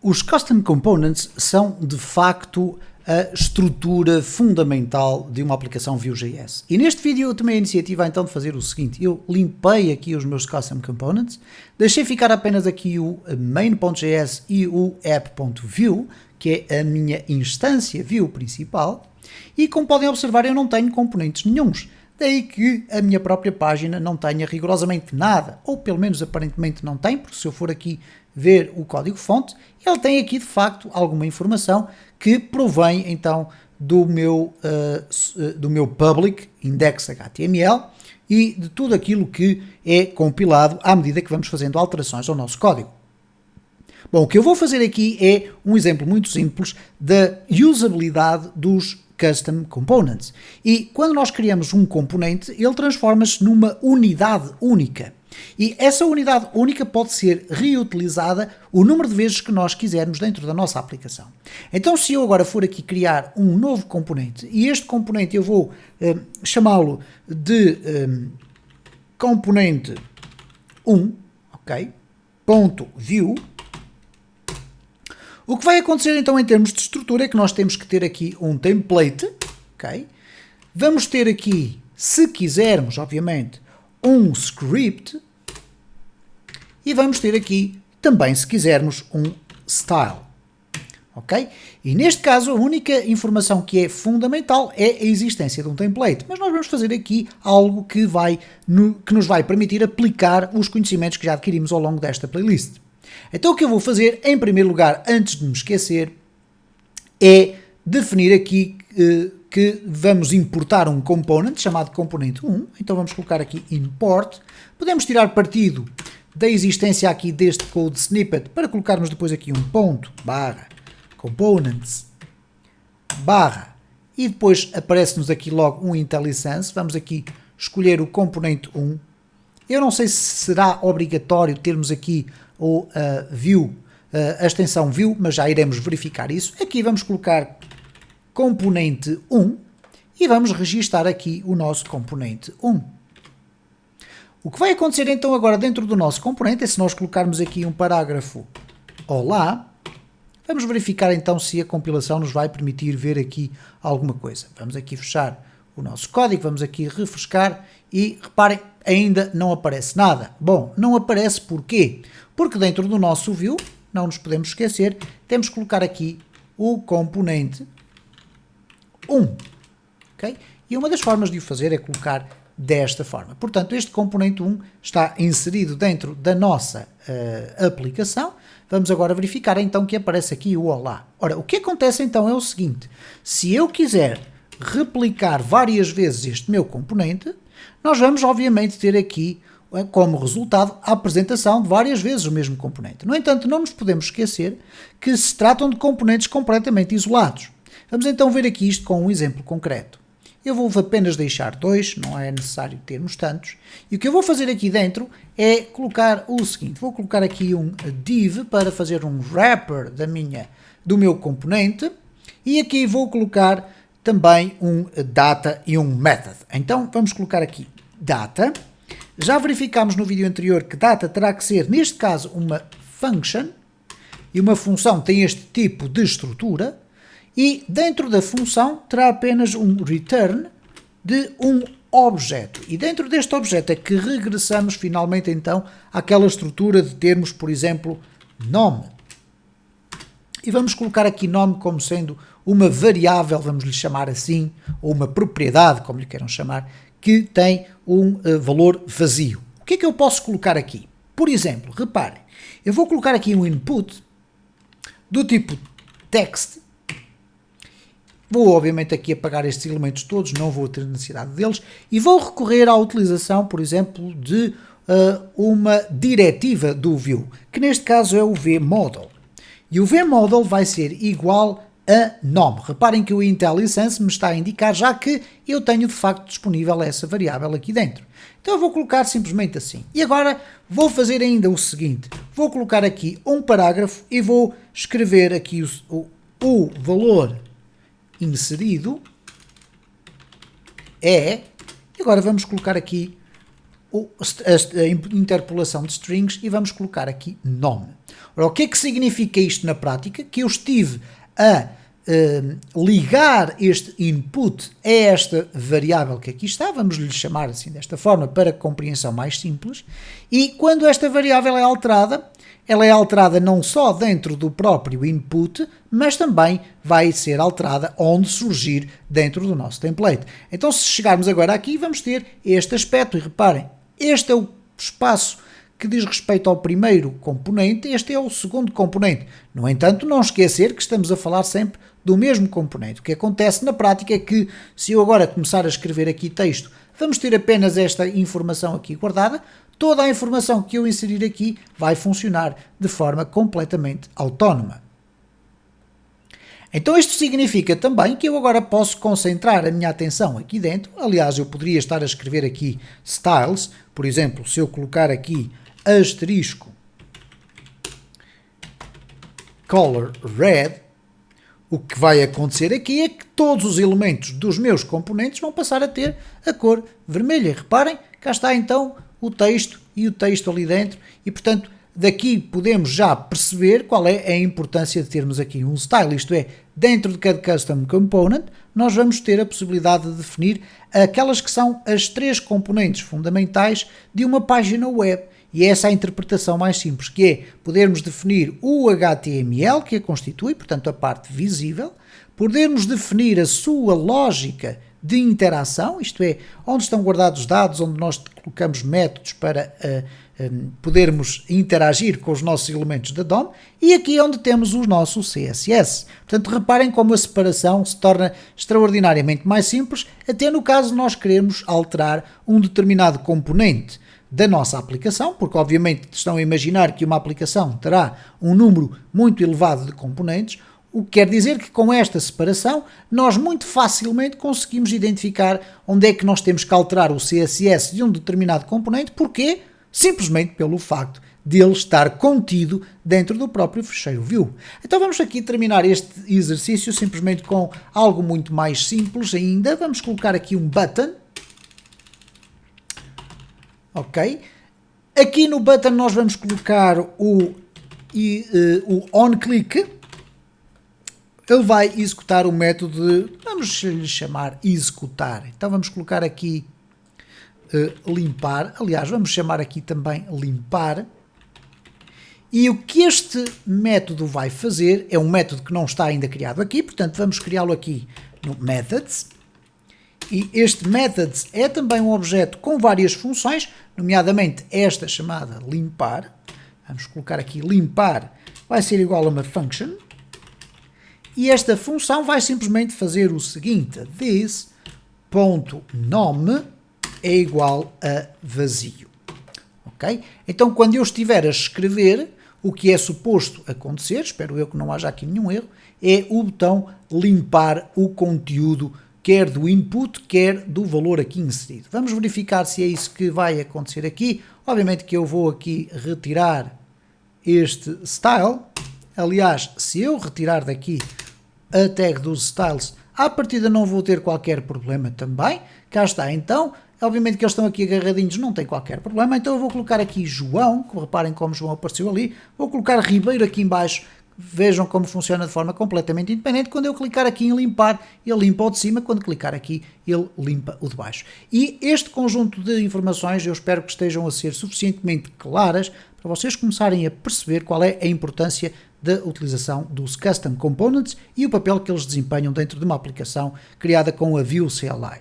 Os Custom Components são, de facto, a estrutura fundamental de uma aplicação Vue.js. E neste vídeo eu tomei a iniciativa então de fazer o seguinte: eu limpei aqui os meus Custom Components, deixei ficar apenas aqui o main.js e o app.vue, que é a minha instância Vue principal, e como podem observar eu não tenho componentes nenhuns. Daí que a minha própria página não tenha rigorosamente nada, ou pelo menos aparentemente não tem, porque se eu for aqui ver o código-fonte, ele tem aqui de facto alguma informação que provém então do meu public index.html e de tudo aquilo que é compilado à medida que vamos fazendo alterações ao nosso código. Bom, o que eu vou fazer aqui é um exemplo muito simples da usabilidade dos Custom Components. E quando nós criamos um componente, ele transforma-se numa unidade única. E essa unidade única pode ser reutilizada o número de vezes que nós quisermos dentro da nossa aplicação. Então, se eu agora for aqui criar um novo componente, e este componente eu vou chamá-lo de componente 1, ok? .view. O que vai acontecer então em termos de estrutura é que nós temos que ter aqui um template, ok? Vamos ter aqui, se quisermos, obviamente, um script e vamos ter aqui também, se quisermos, um style, ok? E neste caso a única informação que é fundamental é a existência de um template, mas nós vamos fazer aqui algo que nos vai permitir aplicar os conhecimentos que já adquirimos ao longo desta playlist. Então o que eu vou fazer, em primeiro lugar, antes de me esquecer, é definir aqui que vamos importar um component chamado componente 1. Então vamos colocar aqui import. Podemos tirar partido da existência aqui deste code snippet para colocarmos depois aqui um ponto, barra, components, barra, e depois aparece-nos aqui logo um IntelliSense. Vamos aqui escolher o componente 1. Eu não sei se será obrigatório termos aqui a extensão Vue, mas já iremos verificar isso. Aqui vamos colocar componente 1 e vamos registar aqui o nosso componente 1. O que vai acontecer então agora dentro do nosso componente é, se nós colocarmos aqui um parágrafo olá, vamos verificar então se a compilação nos vai permitir ver aqui alguma coisa. Vamos aqui fechar o nosso código, vamos aqui refrescar e reparem, ainda não aparece nada. Bom, não aparece porquê? Porque dentro do nosso Vue, não nos podemos esquecer, temos que colocar aqui o componente 1, ok? E uma das formas de o fazer é colocar desta forma. Portanto, este componente 1 está inserido dentro da nossa aplicação. Vamos agora verificar então que aparece aqui o olá. Ora, o que acontece então é o seguinte: se eu quiser replicar várias vezes este meu componente, nós vamos obviamente ter aqui como resultado a apresentação de várias vezes o mesmo componente. No entanto, não nos podemos esquecer que se tratam de componentes completamente isolados. Vamos então ver aqui isto com um exemplo concreto. Eu vou apenas deixar 2, não é necessário termos tantos. E o que eu vou fazer aqui dentro é colocar o seguinte: vou colocar aqui um div para fazer um wrapper do meu componente, e aqui vou colocar também um data e um method. Então vamos colocar aqui data. Já verificámos no vídeo anterior que data terá que ser, neste caso, uma function, e uma função tem este tipo de estrutura, e dentro da função terá apenas um return de um objeto. E dentro deste objeto é que regressamos finalmente então àquela estrutura de termos, por exemplo, nome. E vamos colocar aqui nome como sendo uma variável, vamos lhe chamar assim, ou uma propriedade, como lhe queiram chamar, que tem um valor vazio. O que é que eu posso colocar aqui? Por exemplo, reparem, eu vou colocar aqui um input do tipo text. Vou obviamente aqui apagar estes elementos todos, não vou ter necessidade deles, e vou recorrer à utilização, por exemplo, de uma diretiva do Vue, que neste caso é o vModel. E o vModel vai ser igual a nome. Reparem que o IntelliSense me está a indicar já que eu tenho de facto disponível essa variável aqui dentro. Então eu vou colocar simplesmente assim. E agora vou fazer ainda o seguinte: vou colocar aqui um parágrafo e vou escrever aqui o valor inserido é, e agora vamos colocar aqui a interpolação de strings e vamos colocar aqui nome. Ora, o que é que significa isto na prática? Que eu estive a ligar este input a esta variável que aqui está, vamos lhe chamar assim desta forma para compreensão mais simples, e quando esta variável é alterada, ela é alterada não só dentro do próprio input, mas também vai ser alterada onde surgir dentro do nosso template. Então se chegarmos agora aqui, vamos ter este aspecto, e reparem, este é o espaço que diz respeito ao primeiro componente, este é o segundo componente. No entanto, não esquecer que estamos a falar sempre do mesmo componente. O que acontece na prática é que, se eu agora começar a escrever aqui texto, vamos ter apenas esta informação aqui guardada, toda a informação que eu inserir aqui vai funcionar de forma completamente autónoma. Então isto significa também que eu agora posso concentrar a minha atenção aqui dentro. Aliás, eu poderia estar a escrever aqui styles, por exemplo, se eu colocar aqui asterisco color red, o que vai acontecer aqui é que todos os elementos dos meus componentes vão passar a ter a cor vermelha. Reparem, cá está então o texto e o texto ali dentro e, portanto, daqui podemos já perceber qual é a importância de termos aqui um style, isto é, dentro de cada custom component, nós vamos ter a possibilidade de definir aquelas que são as 3 componentes fundamentais de uma página web. E essa é a interpretação mais simples, que é podermos definir o HTML, que a constitui, portanto a parte visível, podermos definir a sua lógica de interação, isto é, onde estão guardados os dados, onde nós colocamos métodos para podermos interagir com os nossos elementos da DOM, e aqui é onde temos o nosso CSS. Portanto, reparem como a separação se torna extraordinariamente mais simples, até no caso de nós querermos alterar um determinado componente da nossa aplicação, porque obviamente estão a imaginar que uma aplicação terá um número muito elevado de componentes, o que quer dizer que com esta separação nós muito facilmente conseguimos identificar onde é que nós temos que alterar o CSS de um determinado componente. Porquê? Simplesmente pelo facto de ele estar contido dentro do próprio fecheiro view. Então vamos aqui terminar este exercício simplesmente com algo muito mais simples ainda. Vamos colocar aqui um button. Ok? Aqui no button nós vamos colocar o onClick. Ele vai executar o método de, vamos lhe chamar executar. Então vamos colocar aqui limpar. Aliás, vamos chamar aqui também limpar. E o que este método vai fazer é um método que não está ainda criado aqui, portanto vamos criá-lo aqui no methods. E este methods é também um objeto com várias funções, nomeadamente esta chamada limpar. Vamos colocar aqui limpar, vai ser igual a uma function. E esta função vai simplesmente fazer o seguinte: this.nome é igual a vazio. Ok? Então, quando eu estiver a escrever, o que é suposto acontecer, espero eu que não haja aqui nenhum erro, é o botão limpar o conteúdo, quer do input, quer do valor aqui inserido. Vamos verificar se é isso que vai acontecer aqui. Obviamente que eu vou aqui retirar este style. Aliás, se eu retirar daqui a tag dos styles, à partida não vou ter qualquer problema também. Cá está então. Obviamente que eles estão aqui agarradinhos, não tem qualquer problema. Então eu vou colocar aqui João, que reparem como João apareceu ali. Vou colocar Ribeiro aqui em baixo. Vejam como funciona de forma completamente independente. Quando eu clicar aqui em limpar, ele limpa o de cima. Quando clicar aqui, ele limpa o de baixo. E este conjunto de informações eu espero que estejam a ser suficientemente claras para vocês começarem a perceber qual é a importância da utilização dos Custom Components e o papel que eles desempenham dentro de uma aplicação criada com a Vue CLI.